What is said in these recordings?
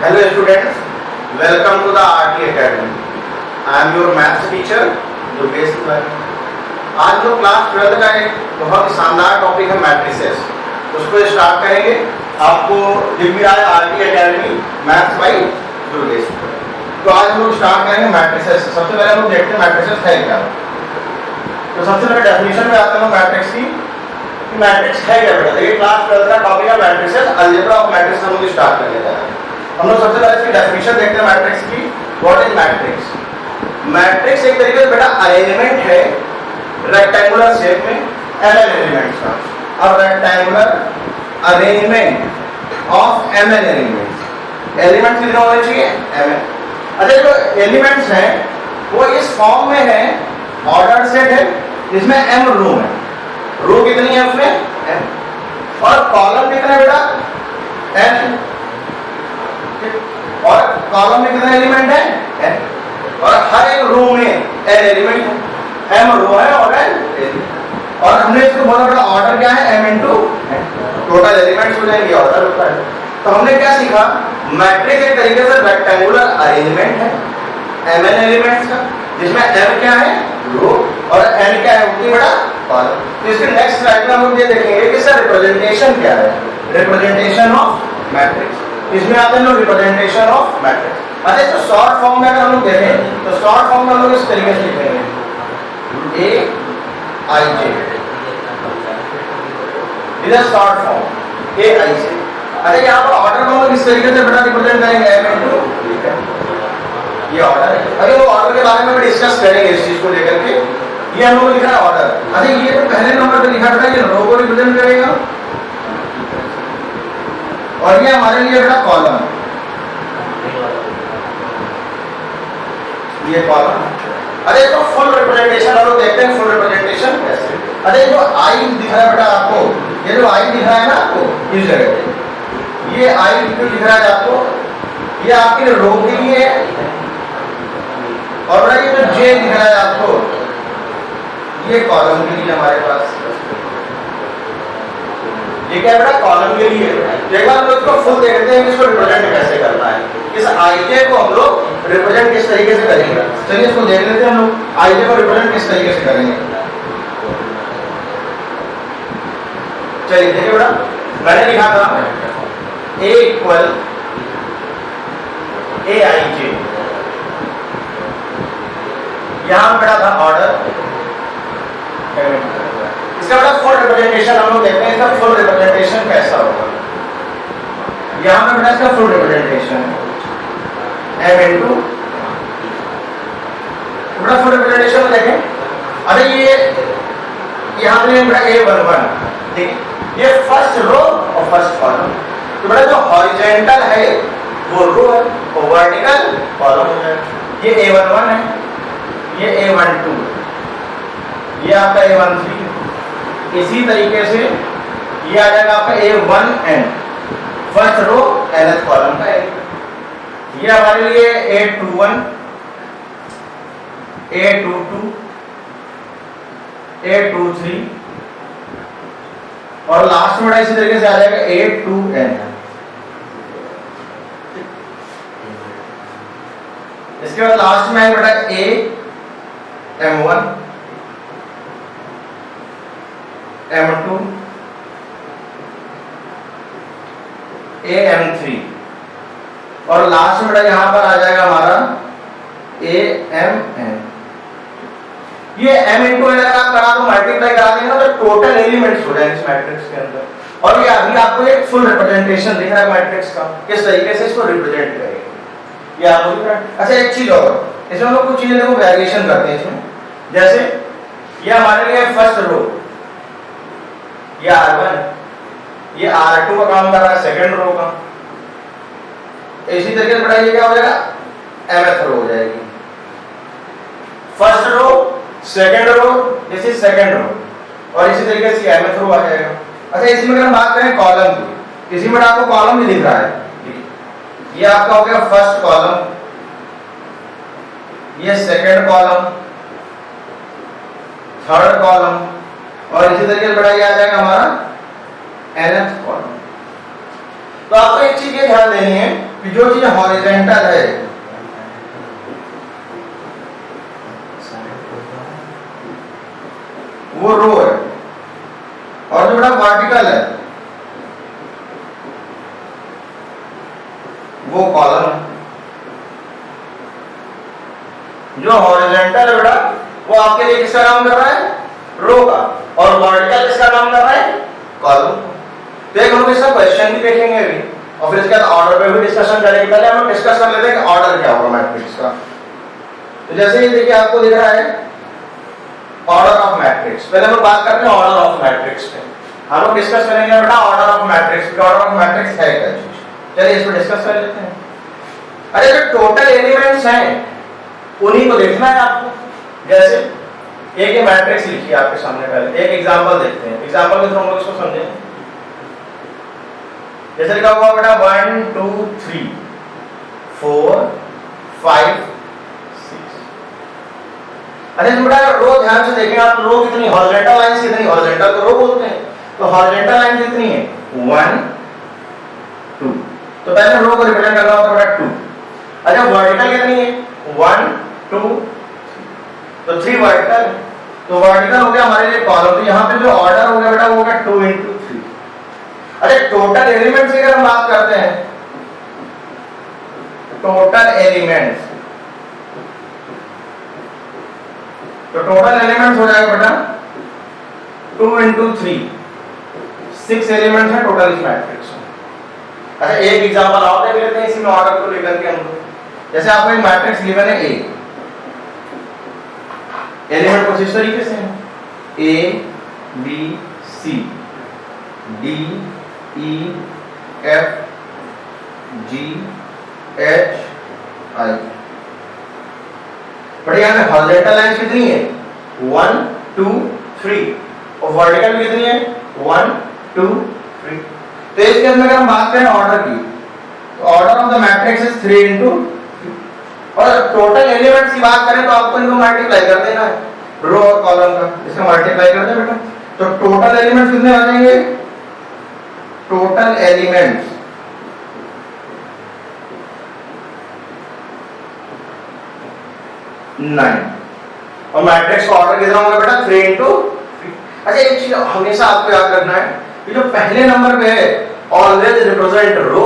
Hello students, welcome to the RT Academy. I am your maths teacher, Yogesh Tiwari. आज जो class 12 का एक बहुत ही शानदार टॉपिक है मैट्रिसेस, उसको स्टार्ट करेंगे। आपको दिख भी रहा है RT Academy maths by Yogesh. तो आज हम लोग स्टार्ट करेंगे मैट्रिसेस। सबसे पहले हम लोग देखते हैं मैट्रिसेस है क्या। तो सबसे पहले डेफिनेशन में आते हैं मैट्रिक्स की। मैट्रिक्स है क्या बेटा? देखिए क्लास 12 का टॉपिक है मैट्रिसेस, अलजेब्रा ऑफ मैट्रिक्स हम लोग स्टार्ट कर लेते हैं। हम लोग सबसे पहले इसकी डेफिनेशन देखते हैं मैट्रिक्स की। What is matrix? मैट्रिक्स एक तरीके से बेटा अरेंजमेंट है रेक्टेंगुलर शेप में mn एलिमेंट्स का, और rectangular arrangement of mn elements. Elements कितने होने चाहिए? mn। अच्छा, जो एलिमेंट्स हैं वो इस फॉर्म में है, ऑर्डर सेट है जिसमें m रो है। रो कितनी है उसमें? m। और कॉलम कितने बेटा? n। और कॉलम में कितने एलिमेंट है? n। और हर एक रो में n एलिमेंट है, m रो है और n एलिमेंट। और हमने इसको बोला बड़ा ऑर्डर क्या है? m इनटू टोटल एलिमेंट्स हो जाएंगे, ऑर्डर होता है। तो हमने क्या सीखा? मैट्रिक्स एक तरीके से रेक्टेंगुलर अरेंजमेंट है mn एलिमेंट्स का, जिसमें m क्या है? रो, और n क्या है? उतनी बड़ा कॉलम। तो इसके नेक्स्ट स्लाइड में हम लोग ये देखेंगे कि इसका रिप्रेजेंटेशन क्या है, रिप्रेजेंटेशन ऑफ मैट्रिक्स। इसमें आते हैं लोग रिप्रेजेंटेशन ऑफ मैट्रिक्स। अच्छा, तो शॉर्ट फॉर्म में अगर हम लोग देखें तो शॉर्ट फॉर्म में हम लोग इस तरीके से लिखेंगे ए आई जे। इधर शॉर्ट फॉर्म ए आई जे। अच्छा, यहाँ पर ऑर्डर को हम लोग इस तरीके से बड़ा रिप्रेजेंट करेंगे m इनटू, ये ऑर्डर है। अभी वो ऑर्डर के बारे में डिस्कस करेंगे इस चीज को लेकर के। ये हम लोग लिखा है ऑर्डर। अच्छा, ये तो पहले नंबर पे लिखा था, ये रो को रिप्रेजेंट करेगा, और ये हमारे लिए बेटा कॉलम, ये कॉलम। अरे तो फुल रिप्रेजेंटेशन हम लोग देखते हैं, फुल रिप्रेजेंटेशन कैसे। अरे जो आई दिख रहा है बेटा आपको, ये जो आई दिख रहा है ना आपको इस जगह पे, ये आई जो दिख रहा है आपको, ये आपके रो के लिए है। और बेटा ये जो जे दिख रहा है आपको, ये कॉलम के लिए हमारे पास। ये क्या बेटा? कॉलम के लिए। एक बार हम लोग इसको फुल देखते हैं कि इसको रिप्रेजेंट कैसे करना है। इस आईजे को हम लोग रिप्रेजेंट किस तरीके से करेंगे। चलिए इसको देख लेते हैं हम लोग आईजे को रिप्रेजेंट किस तरीके से करेंगे। चलिए देखिए बेटा, मैंने लिखा था ए इक्वल ए आई जे। यहां बेटा था ऑर्डर। इसका बड़ा फुल रिप्रेजेंटेशन हम लोग देखते हैं, इसका फुल रिप्रेजेंटेशन कैसा होगा। यहां पे बेटा इसका फुल रिप्रेजेंटेशन m इनटू, बड़ा फुल रिप्रेजेंटेशन देखें। अरे ये यहां पे बेटा a11, ठीक है, ये फर्स्ट रो और फर्स्ट कॉलम। तो बेटा जो हॉरिजॉन्टल है वो रो है और वर्टिकल कॉलम है। ये a11 है, ये a12, ये आपका a13। इसी तरीके से ये आ जाएगा आपका A1n, first row nth column का है। ये हमारे लिए A21, A22, A23, और लास्ट में इसी तरीके से आ जाएगा A2n। इसके बाद लास्ट में आएगा बेटा AM1, M2, AM3, और लास्ट में बेटा यहां पर आ जाएगा हमारा AMN। ये m इनटू n अगर आप करा दो, मल्टीप्लाई करा देंगे तो टोटल एलिमेंट्स हो जाएंगे इस मैट्रिक्स के अंदर। और ये अभी आपको एक फुल रिप्रेजेंटेशन दिख रहा है मैट्रिक्स का, किस तरीके से इसको रिप्रेजेंट करेंगे ये आपको दिख रहा है। अच्छा, एक चीज और, इसमें हम लोग कुछ चीजें देखो वेरिएशन करते हैं इसमें। जैसे ये हमारे लिए फर्स्ट रो, ये R1, ये R2 का काम कर रहा है सेकंड रो का। इसी तरीके से बेटा ये क्या हो जाएगा? mth रो हो जाएगी। First row, second row, this is second row, और इसी तरीके से mth रो आ जाएगा। अच्छा, इसी में अगर हम बात करें कॉलम की, इसी में आपको कॉलम भी दिख रहा है। ये आपका हो गया फर्स्ट कॉलम, ये सेकंड कॉलम, थर्ड कॉलम, और इसी तरीके से बेटा ये आ जाएगा हमारा nth कॉलम। तो आपको एक चीज ये ध्यान देनी है कि जो चीज हॉरिजॉन्टल है वो रो है, और जो बड़ा वर्टिकल है वो कॉलम है। जो हॉरिजॉन्टल है बेटा वो आपके लिए किसका काम कर रहा है? रो का। और वर्टिकल किसका काम कर रहा है? कॉलम। तो एक हम लोग इसका क्वेश्चन भी देखेंगे अभी, और फिर इसके बाद ऑर्डर पे भी डिस्कशन करेंगे। पहले हम लोग डिस्कस कर लेते हैं कि ऑर्डर क्या होगा मैट्रिक्स का। तो जैसे ये देखिए आपको दिख रहा है ऑर्डर ऑफ मैट्रिक्स। पहले हम लोग बात करते हैं ऑर्डर ऑफ मैट्रिक्स पे। हम लोग डिस्कस करेंगे बेटा order of matrix. Order of matrix है क्या चीज? चलिए इसको डिस्कस कर लेते हैं। अरे जो टोटल एलिमेंट्स हैं उन्हीं को देखना है आपको। जैसे एक ये मैट्रिक्स लिखी है आपके सामने, पहले एक एग्जांपल देखते हैं। एग्जांपल के थ्रू हम लोग इसको समझेंगे। जैसे लिखा हुआ बेटा 1 2 3 4 5 6। अरे बेटा रो ध्यान से देखें आप, रो कितनी हॉरिजॉन्टल लाइंस कितनी? हॉरिजॉन्टल को रो बोलते हैं। तो हॉरिजॉन्टल लाइन कितनी है? 1 2। तो पहले रो को रिप्रेजेंट करना होता है 2। अच्छा वर्टिकल कितनी है? 1 2 तो 3 वर्टिकल। तो वर्टिकल हो गया हमारे लिए कॉलम। तो यहाँ पे जो ऑर्डर हो गया बेटा वो हो गया 2 into 3। अरे टोटल एलिमेंट्स की अगर हम बात करते हैं, टोटल एलिमेंट्स, तो टोटल एलिमेंट्स हो जाएगा बेटा 2 into 3, 6 एलिमेंट्स है टोटल इस मैट्रिक्स में। अच्छा एक एग्जांपल और देख लेते हैं इसी में ऑर्डर को लेकर के हम लोग। जैसे आपको एक मैट्रिक्स गिवन है ए, एलिमेंट कुछ इस तरीके से है A B C D E F G H I. But यहाँ में हॉरिजॉन्टल लाइंस कितनी है? 1 2 3 और वर्टिकल कितनी है? 1 2 3। तो इसके अंदर अगर हम बात करें ऑर्डर की, तो order of the matrix is 3 into 3। और टोटल एलिमेंट्स की बात करें तो आपको इनको मल्टीप्लाई कर देना है, रो और कॉलम का। इसका मल्टीप्लाई कर दे बेटा। तो टोटल एलिमेंट्स कितने आ जाएंगे? Total elements 9। और मैट्रिक्स का ऑर्डर कितना होगा बेटा? 3 into 3। अच्छा एक चीज हमेशा आपको याद रखना है कि जो पहले नंबर पे है always represent row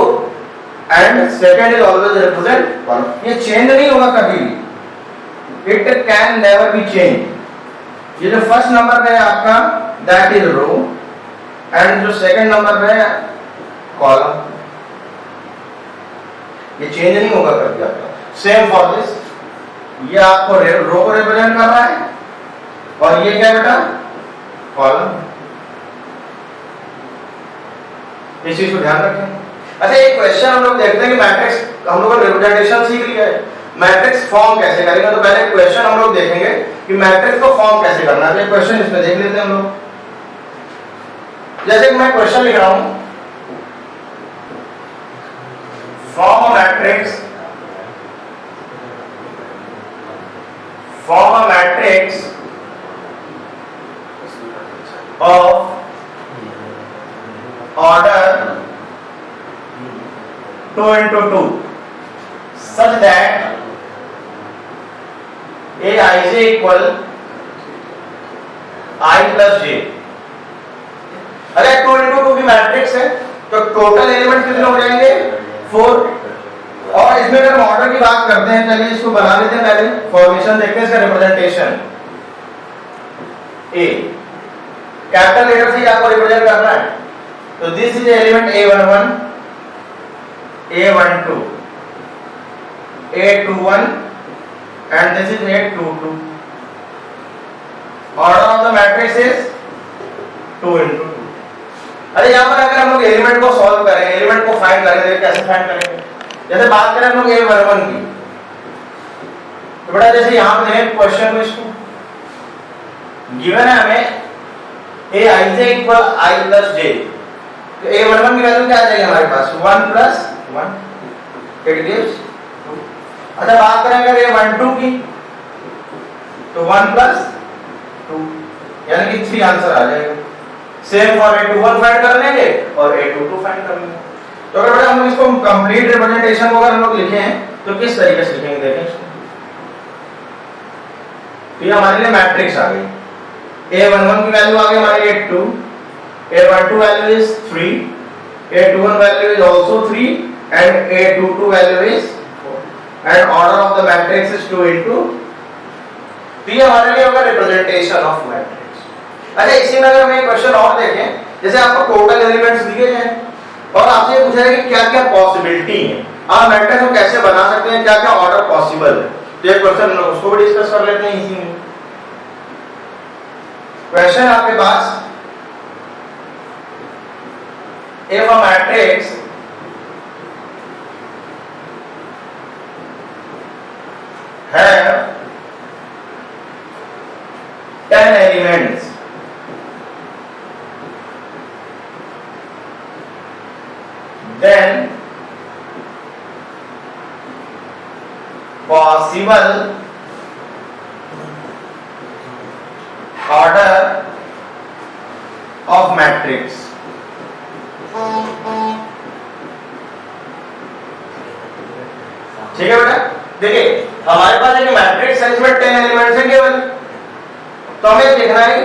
and second is always represent column. ये चेंज नहीं होगा कभी भी, it can never be change. ये जो फर्स्ट नंबर पे है आपका दैट इज रो एंड जो सेकंड नंबर पे है कॉलम, ये चेंज नहीं होगा कभी आपका। सेम फॉर दिस, ये आपको रो को रिप्रेजेंट कर रहा है और ये क्या बेटा? कॉलम। इस चीज को ध्यान रखें। अच्छा एक क्वेश्चन हम लोग देखते हैं कि मैट्रिक्स हम लोगों ने रिप्रेजेंटेशन सीख लिया है, मैट्रिक्स फॉर्म कैसे करेंगे। तो पहले क्वेश्चन हम लोग देखेंगे कि मैट्रिक्स को फॉर्म कैसे करना है। तो क्वेश्चन इसमें देख लेते हैं हम लोग। जैसे मैं क्वेश्चन लिख रहा हूं, form matrix, form a matrix of order 2 into 2 such that Aij equal I plus j। अगर 2 into 2 की मैट्रिक्स है तो टोटल एलिमेंट कितने हो जाएंगे? 4। और इसमें अगर हम ऑर्डर की बात करते हैं, चलिए इसको बना लेते हैं। पहले फॉर्मेशन देखते हैं इसका रिप्रेजेंटेशन। ए कैपिटल लेटर से आपको रिप्रेजेंट करना है। तो this is element A11, A12, A21 and this is A22। Order of the matrix is 2 into 2। अरे यहाँ पर अगर हम लोग एलिमेंट को सॉल्व करें, एलिमेंट को फाइंड करें, कैसे फाइंड करेंगे? जैसे बात करें हम लोग A11 की, तो बेटा जैसे यहाँ पे देखें क्वेश्चन में इसको गिवन है हमें Aij equal I plus j। तो A11 की वैल्यू क्या आ जाएगी हमारे पास? 1 plus 1 इट गिव्स 2। अच्छा बात करें अगर A12 की, तो 1 plus 2 यानी कि 3 आंसर आ जाएगा। सेम फॉर A21 फाइंड कर लेंगे और A22 फाइंड कर लेंगे। तो अगर बेटा हम इसको कंप्लीट रिप्रेजेंटेशन को अगर हम लोग लिखे हैं तो किस तरीके से लिखेंगे देखें इसको। तो ये हमारे लिए मैट्रिक्स आ गई, a11 की वैल्यू आ गई हमारे लिए 2, a12 value is 3, a21 value is also 3 and a22 value is 4 and order of the matrix is 2 into। तो ये हमारे लिए होगा रिप्रेजेंटेशन ऑफ मैट्रिक्स। अच्छा इसी में अगर हम एक क्वेश्चन और देखें, जैसे आपको टोटल एलिमेंट्स दिए हैं और आपसे ये पूछा है कि क्या क्या पॉसिबिलिटी है, आप मैट्रिक्स को कैसे बना सकते हैं, क्या क्या ऑर्डर पॉसिबल है, तो ये क्वेश्चन हम उसको भी डिस्कस कर लेते हैं इसी में। क्वेश्चन आपके पास, if a matrix have 10 elements, then possible order of matrix। ठीक है बेटा, देखिए हमारे पास एक मैट्रिक्स है, इसमें 10 एलिमेंट्स हैं केवल, तो हमें देखना है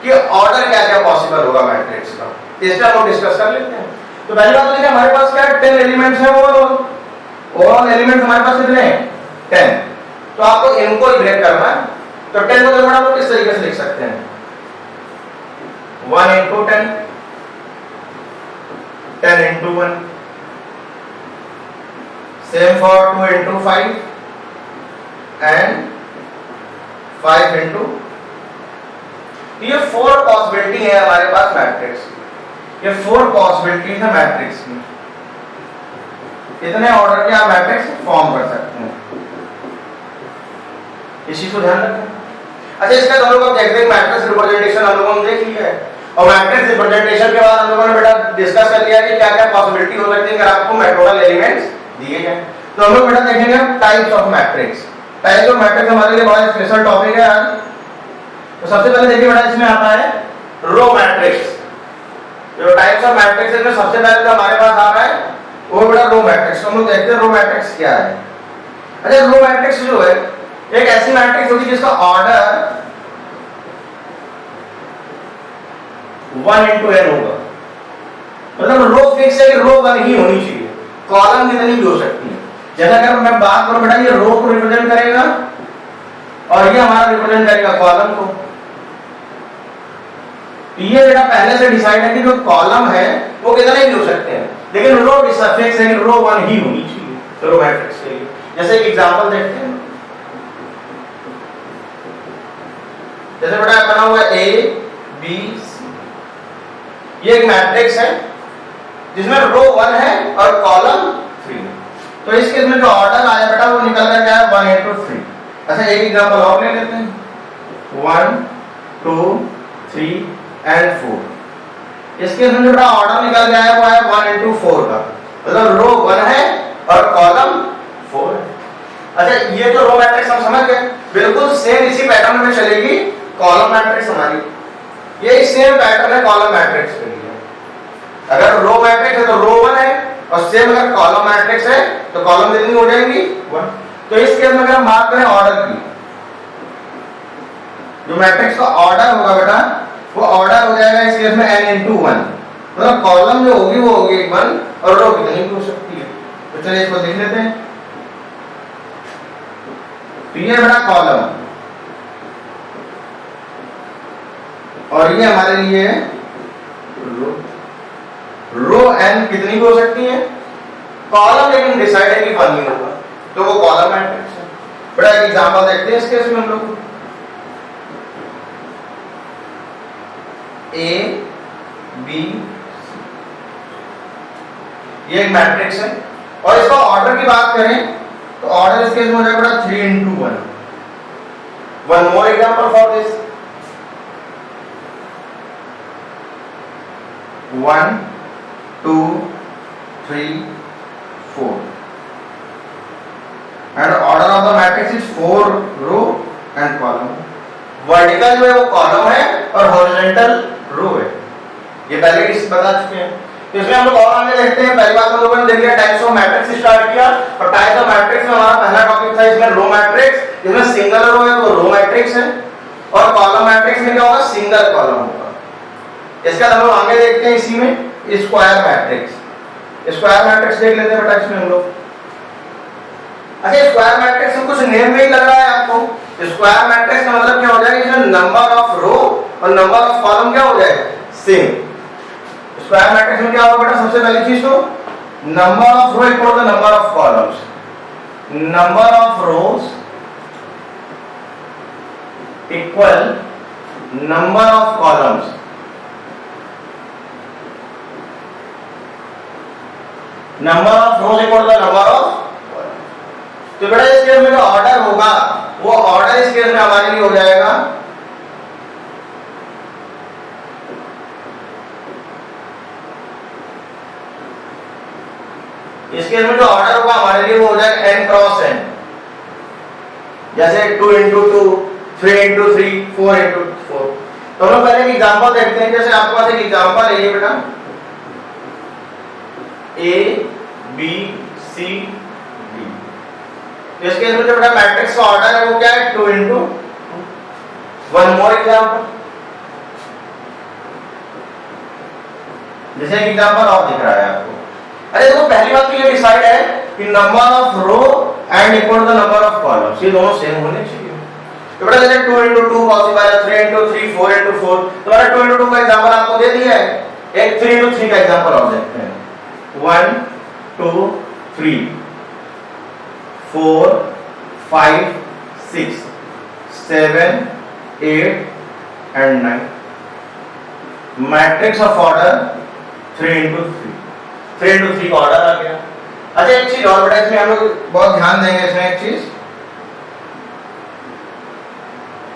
कि ऑर्डर क्या क्या पॉसिबल होगा मैट्रिक्स का, इसका हम डिस्कस कर लेते हैं। तो पहली बात देखिए हमारे पास क्या 10 एलिमेंट्स हैं, ओवरऑल एलिमेंट्स हमारे पास कितने हैं 10, तो आपको इनको ही ब्रेक करना है। तो 10 को हम लोग किस तरीके से लिख सकते हैं, 1 into 10, 10 into 1, same for 2 into 5 and 5 into। ये 4 पॉसिबिलिटी है हमारे पास मैट्रिक्स, ये 4 पॉसिबिलिटी है मैट्रिक्स की, इतने ऑर्डर के आप मैट्रिक्स फॉर्म कर सकते हैं, इस चीज को ध्यान रखें। अच्छा इसका हम लोग अब देखते हैं मैट्रिक्स रिप्रेजेंटेशन हम लोगों ने देख लिया है, और मैट्रिक्स रिप्रेजेंटेशन के बाद हम लोगों ने बेटा डिस्कस कर लिया कि क्या क्या पॉसिबिलिटी हो सकती है अगर आपको टोटल एलिमेंट्स दिए जाएं। तो हम लोग बेटा देखेंगे types of matrix. Types of matrix हमारे लिए बड़ा स्पेशल टॉपिक है आज। तो सबसे पहले देखिए बेटा इसमें आता है रो मैट्रिक्स। जो टाइप्स ऑफ मैट्रिक्स है, सबसे पहले तो हमारे पास आ रहा है वो बेटा रो मैट्रिक्स। तो हम लोग देखते हैं रो मैट्रिक्स क्या है। अच्छा रो मैट्रिक्स जो है एक ऐसी मैट्रिक्स होगी जिसका ऑर्डर 1 into n होगा, मतलब रो फिक्स है कि रो 1 ही होनी चाहिए, कॉलम कितनी भी हो सकती है। जैसा अगर मैं बात करूं बेटा ये रो को रिप्रेजेंट करेगा और ये हमारा रिप्रेजेंट करेगा कॉलम को। ये बेटा पहले से डिसाइड है कि जो कॉलम है वो कितने भी हो सकते हैं, लेकिन रो फिक्स है कि रो 1 ही होनी चाहिए रो मैट्रिक्स के लिए। जैसे एक एग्जांपल देखते हैं, जैसे बेटा बना हुआ है A B C, ये एक मैट्रिक्स है जिसमें रो 1 है और कॉलम 3। तो इस केस में जो ऑर्डर आया बेटा वो निकल कर क्या है 1 into 3। अच्छा एक एग्जांपल और ले लेते हैं, 1 2 3 and 4। इस केस में जो बेटा ऑर्डर निकल गया है वो है 1 into 4 का, मतलब रो 1 है और कॉलम 4 है। अच्छा ये जो रो मैट्रिक्स हम समझ गए, बिल्कुल सेम इसी पैटर्न में चलेगी कॉलम मैट्रिक्स हमारी, ये सेम पैटर्न है कॉलम मैट्रिक्स के लिए। अगर रो मैट्रिक्स है तो रो 1 है, और सेम अगर कॉलम मैट्रिक्स है तो कॉलम कितनी हो जाएंगी 1। तो इस केस में अगर हम बात करें ऑर्डर की, जो मैट्रिक्स का ऑर्डर होगा बेटा वो ऑर्डर हो जाएगा इस केस में n into 1, मतलब कॉलम जो होगी वो होगी 1 और रो कितनी भी हो सकती है। तो चलिए इसको देख लेते हैं। तो ये बेटा कॉलम और ये हमारे लिए रो। रो n कितनी भी हो सकती है, कॉलम लेकिन डिसाइड है कि 1 ही होगा, तो वो कॉलम मैट्रिक्स है। बड़ा एक एग्जांपल देखते हैं इस केस में हम लोग, A B C, ये एक मैट्रिक्स है और इसका ऑर्डर की बात करें तो ऑर्डर इस केस में हो जाएगा 3 into 1। One more example for this, 1 2 3 4 and order of the matrix is 4 row and column। Vertical जो है वो कॉलम है और हॉरिजॉन्टल रो है, ये पहले किस बता चुके हैं। तो इसमें हम लोग और आगे देखते हैं। पहली बात हम लोगों ने देख लिया टाइप्स ऑफ मैट्रिक्स स्टार्ट किया, और टाइप्स ऑफ मैट्रिक्स में हमारा पहला टॉपिक था इसमें रो मैट्रिक्स, जिसमें सिंगल रो है तो रो मैट्रिक्स है, और कॉलम मैट्रिक्स में क्या होगा, सिंगल कॉलम होगा। इसका हम लोग आगे देखते हैं इसी में स्क्वायर मैट्रिक्स। स्क्वायर मैट्रिक्स देख लेते हैं बेटा इसमें हम लोग। अच्छा, स्क्वायर मैट्रिक्स में कुछ नेम नहीं लग रहा है आपको? स्क्वायर मैट्रिक्स का मतलब क्या हो जाएगा, इसमें नंबर ऑफ रो और नंबर ऑफ कॉलम क्या हो जाएगा, सेम। स्क्वायर मैट्रिक्स में क्या होगा बेटा, सबसे पहली चीज तो number of row equal to number of columns, number of rows equal number of columns. Number of rows equal to number of, तो बेटा इस केस में जो ऑर्डर होगा वो ऑर्डर इस केस में हमारे लिए हो जाएगा इस केस में जो ऑर्डर होगा हमारे लिए वो हो जाएगा n क्रॉस n, जैसे 2 into 2, 3 into 3, 4 into 4। तो हम लोग पहले एक एग्जांपल देखते हैं। जैसे आपके पास एक एग्जांपल है ये बेटा A B C D। इस केस में जो बेटा मैट्रिक्स का ऑर्डर है वो क्या है, 2 into 2। वन मोर एग्जांपल, जैसे एक एग्जांपल और दिख रहा है आपको। अरे देखो, पहली बात तो ये डिसाइड है कि number of row and equal to the number of columns, ये दोनों सेम होने चाहिए। तो बेटा जैसे 2 into 2 पॉसिबल है, 3 into 3, 4 into 4। तो मैंने 2 into 2 का एग्जांपल आपको दे दिया है। एक 3 into 3 का एग्जांपल और देखते हैं। 1 2 3 4 5 6 7 8 and 9। Matrix of order 3 into 3, 3 into 3 का ऑर्डर आ गया। अच्छा, एक चीज और बेटा इसमें हम लोग बहुत ध्यान देंगे। इसमें एक चीज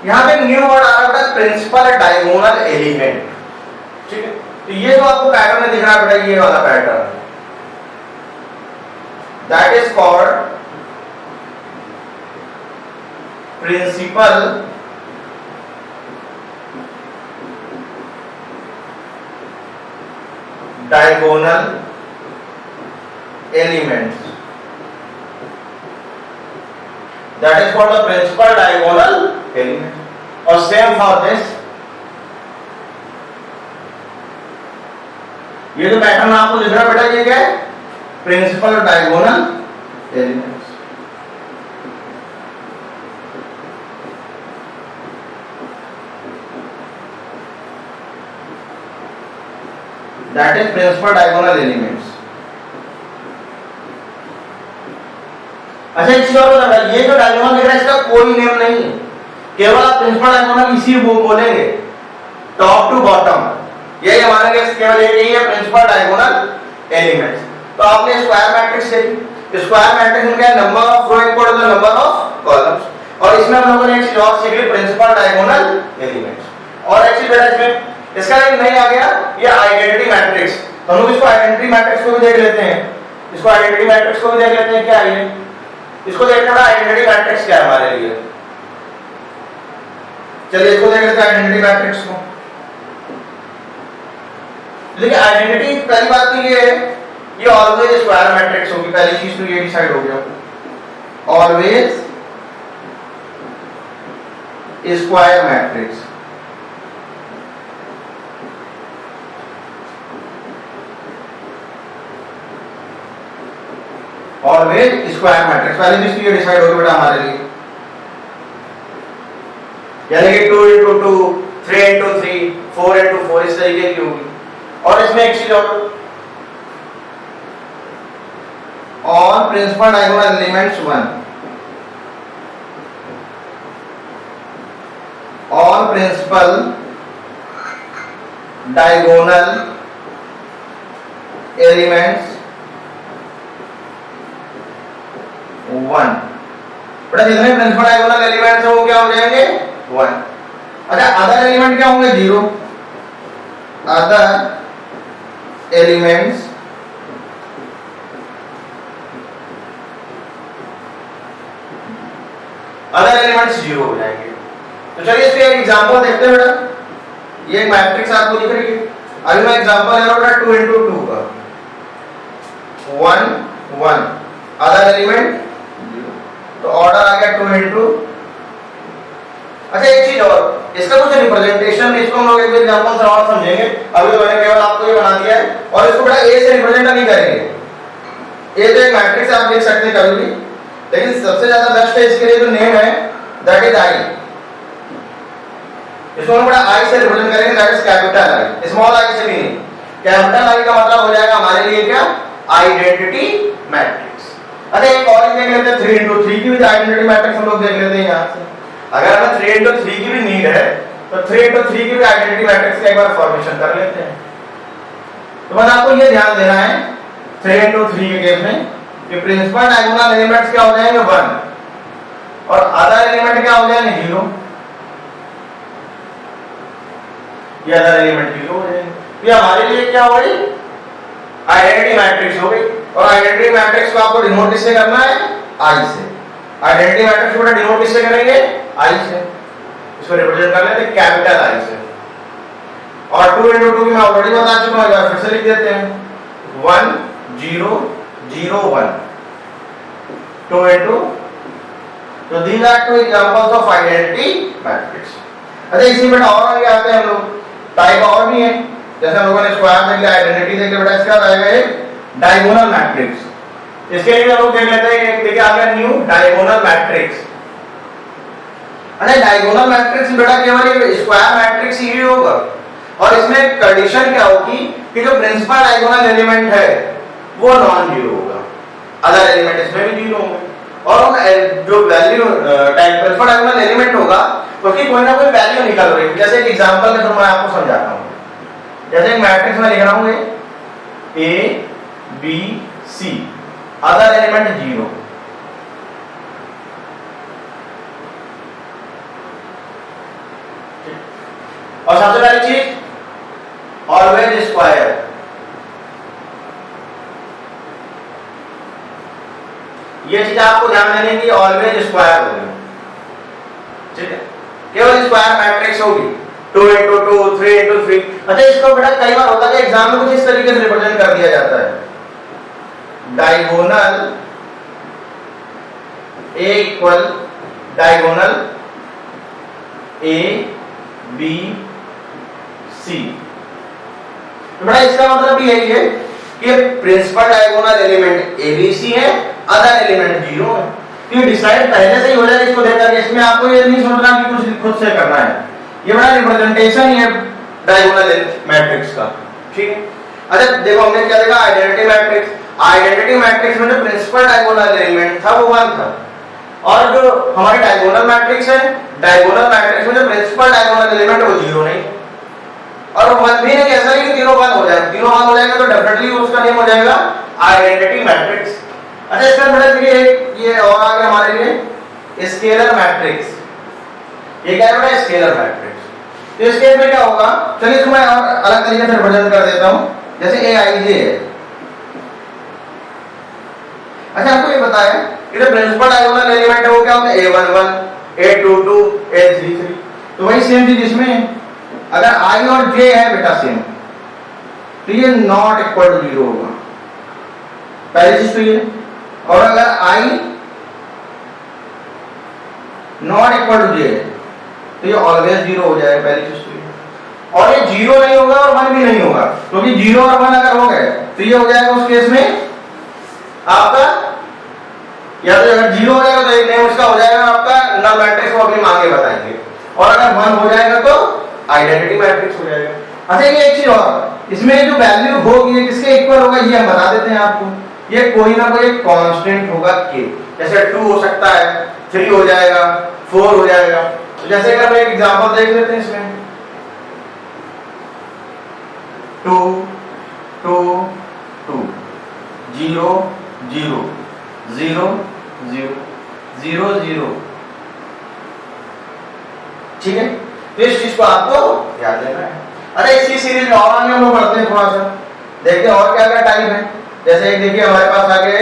यहाँ पे न्यू वर्ड आ रहा है, प्रिंसिपल डायगोनल एलिमेंट। ठीक है, तो ये जो आपको पैटर्न में दिख रहा है बेटा, ये वाला pattern, that is called principal diagonal elements, that is called the principal diagonal element। और same for this, ये जो पैटर्न आपको दिख रहा है बेटा, ये क्या है, principal diagonal elements. that is principal diagonal elements। अच्छा, एक चीज और बता रहा है, ये जो डायगोनल दिख रहा है इसका कोई नेम नहीं है, केवल आप प्रिंसिपल डायगोनल इसी वो बोलेंगे, टॉप टू बॉटम, यही हमारे लिए केवल यही है प्रिंसिपल डायगोनल एलिमेंट्स। तो आपने स्क्वायर मैट्रिक्स देखी, स्क्वायर मैट्रिक्स में क्या है, number of row equal to the number of columns, और इसमें हम लोगों ने एक चीज और सीख ली, प्रिंसिपल डायगोनल एलिमेंट्स। और एक चीज बेटा इसमें इसका एक नहीं आ गया, ये आइडेंटिटी मैट्रिक्स। तो हम लोग इसको आइडेंटिटी मैट्रिक्स को भी देख लेते हैं, इसको आइडेंटिटी मैट्रिक्स को भी देख लेते हैं। क्या है ये, इसको देखना है आइडेंटिटी मैट्रिक्स क्या है हमारे लिए। चलिए इसको देख लेते हैं आइडेंटिटी मैट्रिक्स को। देखिए आइडेंटिटी पहली बात तो ये है, ये ऑलवेज स्क्वायर मैट्रिक्स होगी, पहली चीज तो ये डिसाइड हो गया, always square matrix. Always square matrix, पहली चीज ये डिसाइड होगी बेटा हमारे लिए, यानी कि 2 into 2, 3 into 3, 4 into 4 इस तरीके की होगी। और इसमें एक चीज और प्रिंसिपल डायगोनल एलिमेंट्स 1, और प्रिंसिपल डायगोनल एलिमेंट्स 1। बेटा जितने प्रिंसिपल डायगोनल एलिमेंट्स हैं वो क्या हो जाएंगे, 1। अच्छा, अदर एलिमेंट क्या होंगे, 0। अदर एलिमेंट्स अदर एलिमेंट्स 0 हो जाएंगे। तो चलिए इसके एक एग्जांपल देखते हैं बेटा। ये मैट्रिक्स आपको दिख रही है, अभी मैं एग्जांपल ले रहा हूं बेटा 2 into 2 का। 1 1, अदर एलिमेंट, तो ऑर्डर आ गया 2 into। अच्छा एक चीज और, इसका कुछ रिप्रेजेंटेशन, इसको हम लोग एक एग्जांपल से और समझेंगे। अभी तो मैंने केवल आपको ये बना दिया है, और इसको बड़ा ए से रिप्रेजेंट नहीं करेंगे। ए तो एक मैट्रिक्स आप देख सकते हैं कभी भी, लेकिन सबसे ज्यादा बेस्ट है इसके लिए जो नेम है दैट इज आई। इसको हम बड़ा आई से रिप्रेजेंट करेंगे, that is capital I, small I से भी नहीं। कैपिटल आई का मतलब हो जाएगा हमारे लिए क्या, आइडेंटिटी मैट्रिक्स। अच्छा एक और देख लेते हैं 3 into 3 की भी आइडेंटिटी मैट्रिक्स हम लोग देख लेते हैं यहाँ से। अगर हमें 3 into 3 की भी नीड है तो 3 into 3 की भी आइडेंटिटी मैट्रिक्स का एक बार फॉर्मेशन कर लेते हैं। तो बस आपको ये ध्यान देना है 3 into 3 के केस में कि प्रिंसिपल डायगोनल एलिमेंट्स क्या हो जाएंगे 1 और अदर एलिमेंट क्या हो जाएंगे 0। ये अदर एलिमेंट 0 हो जाएंगे। ये हमारे लिए क्या हो गई, आइडेंटिटी मैट्रिक्स हो गई। और आइडेंटिटी मैट्रिक्स को आपको डिनोट किससे करना है, आई से। आइडेंटिटी मैट्रिक्स को डिनोट किससे करेंगे, आई से। इसको रिप्रेजेंट कर लेते हैं कैपिटल आई से। और 2 into 2 की मैं ऑलरेडी बता चुका हूं, एक बार फिर से लिख देते हैं 1 0 0 1 2 into, तो these are two examples of identity matrix। अच्छा इसी में और आगे आते हैं हम लोग, टाइप और भी है। जैसे हम लोगों ने स्क्वायर देख लिया, आइडेंटिटी देख लिया, बेटा इसका आएगा एक डायगोनल मैट्रिक्स। इसके लिए हम लोग देख लेते हैं, एक देखिए आ गया न्यू डायगोनल मैट्रिक्स। अरे डायगोनल मैट्रिक्स बेटा केवल ये स्क्वायर मैट्रिक्स ही होगा, और इसमें कंडीशन क्या होगी कि जो प्रिंसिपल डायगोनल एलिमेंट है वो नॉन जीरो होगा, अदर एलिमेंट इसमें भी जीरो होंगे। और जो वैल्यू प्रिंसिपल डायगोनल एलिमेंट होगा उसकी कोई ना कोई वैल्यू निकल रही है। जैसे एक एग्जांपल में मैं आपको समझाता हूँ। जैसे एक मैट्रिक्स में लिख रहा हूँ A B C, other element 0। और सबसे पहली चीज ऑलवेज स्क्वायर, ये चीज आपको ध्यान देने की, ऑलवेज स्क्वायर होगी, ठीक है। केवल स्क्वायर मैट्रिक्स होगी 2 into 2 3 into 3। अच्छा इसको बेटा कई बार होता है एग्जाम में कुछ इस तरीके से रिप्रेजेंट कर दिया जाता है, diagonal A equal diagonal A B C. तो बेटा इसका मतलब भी यही है कि principal diagonal element A B C है, अदर एलिमेंट 0 है। तो ये डिसाइड पहले से ही हो जाएगा इसको देखकर के, इसमें आपको ये नहीं सोचना कि कुछ खुद से करना है, ये बड़ा रिप्रेजेंटेशन ही है डायगोनल मैट्रिक्स का, ठीक है। अच्छा देखो हमने क्या देखा, आइडेंटिटी मैट्रिक्स। आइडेंटिटी मैट्रिक्स में जो प्रिंसिपल डायगोनल एलिमेंट था वो 1 था, और जो हमारी डायगोनल मैट्रिक्स है, डायगोनल मैट्रिक्स में जो प्रिंसिपल डायगोनल एलिमेंट है वो 0 नहीं, और 1 भी नहीं। ऐसा नहीं कि तीनों 1 हो जाए, तीनों 1 हो जाएगा तो डेफिनेटली उसका नेम हो जाएगा आइडेंटिटी मैट्रिक्स। अच्छा इसका थोड़ा देखिए ये और आ गया हमारे लिए स्केलर मैट्रिक्स। ये क्या है बेटा, स्केलर मैट्रिक्स। तो इस केस में क्या होगा, चलिए इसको मैं और अलग तरीके से रिप्रेजेंट कर देता हूं। जैसे ए आई जे है, अच्छा आपको ये बताया कि जो प्रिंसिपल डायगोनल एलिमेंट है वो क्या होता है, a11 a22 a33। तो वही सेम चीज इसमें, अगर i और j है बेटा सेम तो ये नॉट इक्वल टू 0 होगा, पहली चीज तो ये। और अगर i not equal to j तो ये ऑलवेज 0 हो जाएगा, पहली चीज तो ये। और ये 0 नहीं होगा और 1 भी नहीं होगा, क्योंकि 0 और 1 अगर हो गए तो ये हो जाएगा उस केस में आपका, या तो अगर 0 हो जाएगा तो एक नेम उसका हो जाएगा आपका नल मैट्रिक्स, को अपनी मांगे बताएंगे। और अगर 1 हो जाएगा तो आइडेंटिटी मैट्रिक्स हो जाएगा। अच्छा ये एक चीज और, इसमें जो वैल्यू होगी ये किसके इक्वल होगा ये हम बता देते हैं आपको। ये कोई ना कोई कांस्टेंट होगा k, जैसे 2 हो सकता है, 3 हो जाएगा, 4 हो जाएगा। तो जैसे अगर हम एक एग्जांपल देख लेते हैं इसमें 2 2 2 0 0 0 0 0 0, ठीक है। तो इस चीज को आपको याद देना है। अरे इसी सीरीज में और आगे हम लोग बढ़ते हैं, थोड़ा सा देखते हैं और क्या क्या टाइप है। जैसे एक देखिए हमारे पास आगे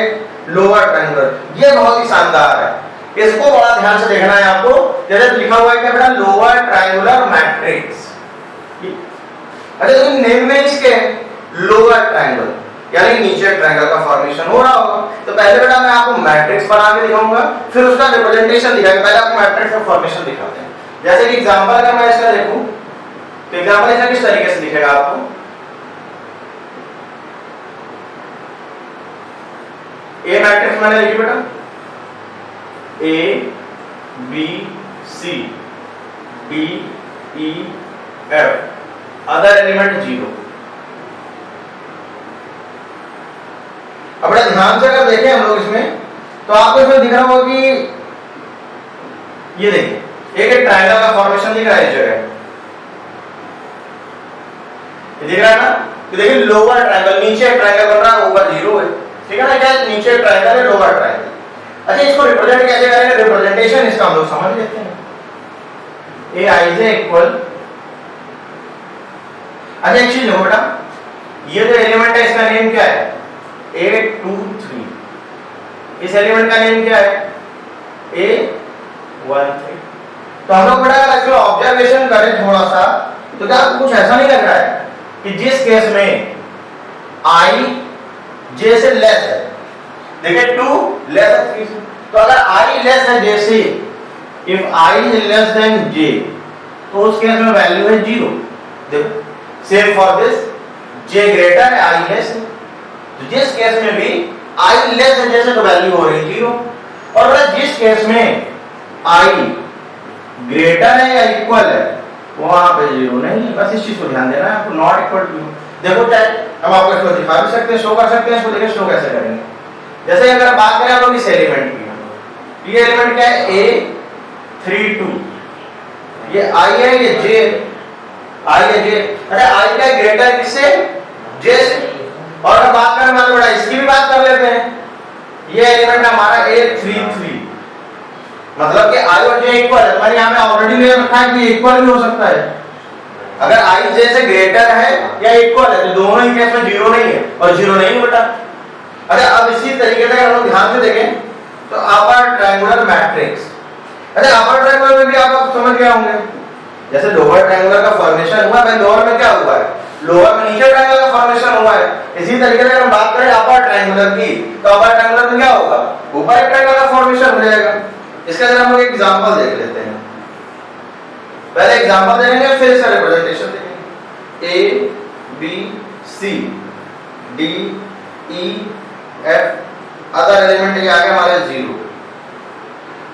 लोअर ट्रायंगल, ये बहुत ही शानदार है, इसको बड़ा ध्यान से देखना है आपको। जैसे लिखा हुआ है क्या बेटा, लोअर ट्रायंगुलर मैट्रिक्स। अच्छा तो नेम में इसके लोअर ट्रायंगल, यानी नीचे ट्रायंगल का फॉर्मेशन हो रहा होगा। तो पहले बेटा मैं आपको मैट्रिक्स बना के दिखाऊंगा, फिर उसका रिप्रेजेंटेशन दिखाएंगे। पहले आपको मैट्रिक्स का फॉर्मेशन दिखाते हैं। जैसे कि एग्जांपल अगर मैं इसका देखूं तो एग्जांपल इसका किस तरीके से दिखेगा आपको, ए मैट्रिक्स मैंने लिखी बेटा A B C D E F, other element 0। अब बड़ा ध्यान से अगर देखें हम लोग इसमें तो आपको इसमें दिख रहा होगा कि ये देखिए एक ट्रायंगल का फॉर्मेशन दिख रहा है इस जगह, ये दिख रहा है ना। तो देखिए लोअर ट्रायंगल, नीचे ट्रायंगल बन रहा है, ऊपर 0 है, ठीक है ना। क्या नीचे ट्रायंगल है, लोअर ट्रायंगल। अच्छा इसको रिप्रेजेंट कैसे करेंगे, रिप्रेजेंटेशन इसका हम लोग समझ लेते हैं। ए आई जे इक्वल, अच्छा एक चीज देखो बेटा, ये जो एलिमेंट है इसका नेम क्या है, 8 2 3। इस एलिमेंट का नेम क्या है, A13। तो हम लोग बेटा अगर ऑब्जर्वेशन करें थोड़ा सा, तो क्या आपको कुछ ऐसा नहीं लग रहा है कि जिस केस में I J से लेस है, देखिए 2 लेस है 3 से, तो अगर I लेस है J से, if I is less than J, तो उस केस में वैल्यू है 0। देखो same for this, J greater है I लेस है, तो जिस केस में भी I लेस है जैसे तो वैल्यू हो रही है 0। और अगर जिस केस में I ग्रेटर है या इक्वल है वहां पे 0 नहीं है। बस इस चीज को ध्यान देना है आपको, नॉट इक्वल टू। देखो चाहे हम आपको इसको दिखा भी सकते हैं, शो कर सकते हैं इसको। देखिए शो कैसे करेंगे, जैसे अगर बात करें हम लोग इस एलिमेंट की, ये एलिमेंट क्या है A32, ये I है, ये J, I है J। अरे I का ग्रेटर किससे, J से। और अगर बात करें मतलब बड़ा इसकी भी बात कर लेते हैं, ये एलिमेंट हमारा A33, मतलब कि I और J इक्वल है। हमारे यहाँ में ऑलरेडी ले रखा है कि इक्वल भी हो सकता है। अगर I J से ग्रेटर है या इक्वल है तो दोनों ही केस में 0 नहीं है, और 0 नहीं बेटा। अच्छा अब इसी तरीके से हम लोग ध्यान से देखें तो अपर ट्रायंगुलर मैट्रिक्स, अच्छा अपर ट्रायंगुलर में भी आप समझ गए होंगे, जैसे लोअर ट्रायंगुलर का फॉर्मेशन हुआ है, लोअर में क्या हुआ है, लोअर में नीचे ट्रायंगल का फॉर्मेशन हुआ है। इसी तरीके से हम बात करें अपर ट्रायंगुलर की, तो अपर ट्रायंगुलर में क्या होगा, ऊपर एक ट्रायंगल का फॉर्मेशन हो जाएगा। इसका जरा हम लोग एग्जांपल देख लेते हैं। पहले एग्जांपल देखेंगे फिर इसका रिप्रेजेंटेशन देखेंगे। A B C D E F, other element ये आ गया हमारे 0।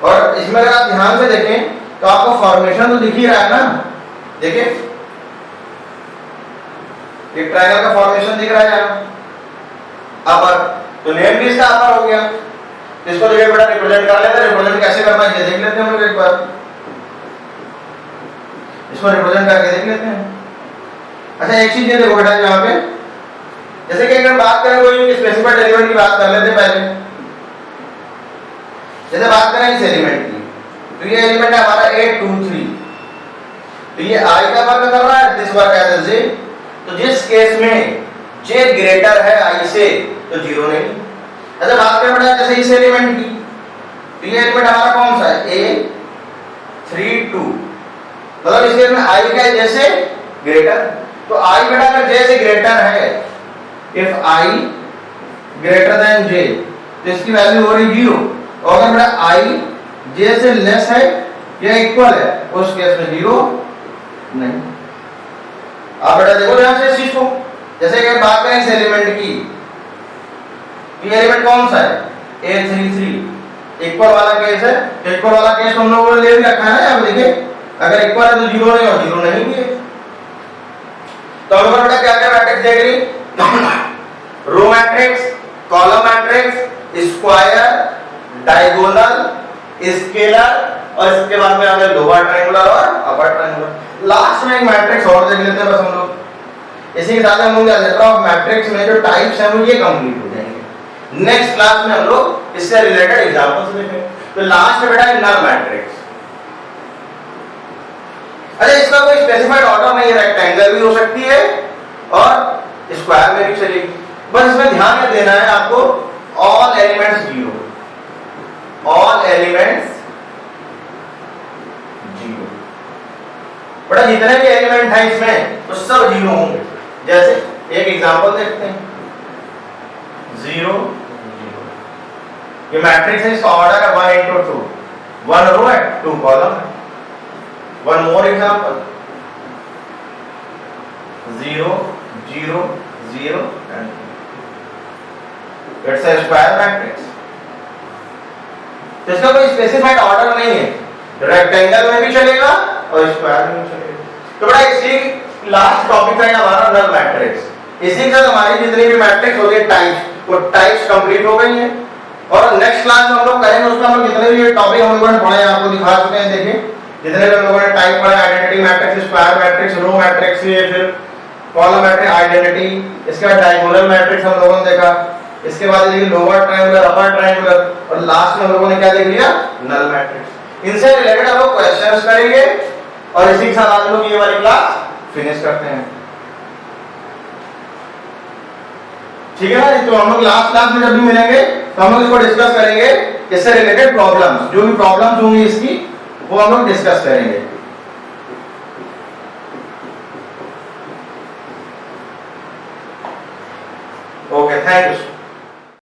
और इसमें अगर आप ध्यान से देखें तो आपको फॉर्मेशन तो दिख ही रहा है ना, देखिए एक ट्रायंगल का फॉर्मेशन दिख रहा है यहाँ अपर, तो नेम भी इसका अपर हो गया। इसको देखिए बेटा रिप्रेजेंट कर लेते हैं, रिप्रेजेंट कैसे करना है ये देख लेते हैं हम लोग एक बार, इसको रिप्रेजेंट करके देख लेते हैं। अच्छा एक चीज ये देखो बेटा यहाँ पे, जैसे कि अगर बात करें कोई स्पेसिफाइड एलिमेंट की बात कर लेते हैं पहले, जैसे बात करें इस एलिमेंट की, तो ये एलिमेंट है हमारा 8 2 3, तो ये I का वर्क कर रहा है, दिस वर्क एज J। तो जिस केस में J ग्रेटर है I से तो 0 नहीं। अच्छा बात करें बेटा जैसे इस एलिमेंट की, तो ये एलिमेंट हमारा कौन सा है, A32, मतलब इस केस में I का J से ग्रेटर, तो I बेटा अगर J से ग्रेटर है, if I greater than J, तो इसकी वैल्यू हो रही 0। और अगर बेटा I J से लेस है या इक्वल है उस केस में 0 नहीं। आप बेटा देखो ध्यान से इस चीज को, जैसे अगर बात करें इस एलिमेंट की, ये एलिमेंट कौन सा है, A33, इक्वल वाला केस है, इक्वल वाला केस हम लोगों ने ले भी रखा है। अब देखिए अगर इक्वल है तो 0 नहीं और 0 नहीं भी है। तो हम लोग बेटा क्या क्या मैट्रिक्स देख रही, row matrix, column matrix, square, diagonal, scalar, और इसके बाद में हमें लोअर ट्रायंगुलर और अपर ट्रायंगुलर। लास्ट में एक मैट्रिक्स और देख लेते हैं बस हम लोग। इसी के साथ हम लोग अलजेब्रा ऑफ मैट्रिक्स में जो टाइप्स हैं वो ये कंप्लीट हो जाएंगे। नेक्स्ट क्लास में हम लोग इससे रिलेटेड एग्जांपल्स देखेंगे। तो लास्ट में बेटा नल मैट्रिक्स, अरे इसका कोई स्पेसिफाइड ऑर्डर नहीं है, रेक्टेंगल भी हो सकती है और स्क्वायर में भी चलेगी। बस इसमें ध्यान ये देना है आपको, ऑल एलिमेंट्स 0, ऑल एलिमेंट्स 0। बड़ा जितने भी एलिमेंट हैं इसमें तो सब 0 होंगे। जैसे एक एग्जांपल देखते हैं, 0 0। ये मैट्रिक्स है, इसका ऑर्डर है 1 into 2, 1 रो है 2 कॉलम है। One more example 0 0 0 and it's a square matrix. तो इसका कोई स्पेसिफाइड ऑर्डर नहीं है, रेक्टेंगल में भी चलेगा और स्क्वायर में भी चलेगा। तो बड़ा इसी लास्ट टॉपिक है हमारा नल मैट्रिक्स। इसी के साथ हमारी जितनी भी मैट्रिक्स होती है टाइप्स, वो टाइप्स कंप्लीट हो गई हैं। और नेक्स्ट क्लास में हम लोग करेंगे, उसमें हम लोग जितने भी टॉपिक हम लोगों ने पढ़े आपको दिखा चुके हैं। देखिए जितने भी हम लोगों ने टाइप पढ़े, identity matrix, square matrix, row matrix, ये फिर कॉलम मैट्रिक्स, आइडेंटिटी, इसके बाद डायगोनल मैट्रिक्स हम लोगों ने देखा। इसके बाद देखिए लोअर ट्रायंगुलर, अपर ट्रायंगुलर, और लास्ट में हम लोगों ने क्या देख लिया, नल मैट्रिक्स। इनसे रिलेटेड हम लोग क्वेश्चंस करेंगे और इसी के साथ हम लोग ये वाली क्लास फिनिश करते हैं। ठीक है ना? तो हम लोग लास्ट क्लास में जब भी मिलेंगे तो हम लोग इसको डिस्कस करेंगे, इससे रिलेटेड प्रॉब्लम्स, जो भी प्रॉब्लम्स होंगी इसकी वो हम लोग डिस्कस करेंगे। Okay, thank you.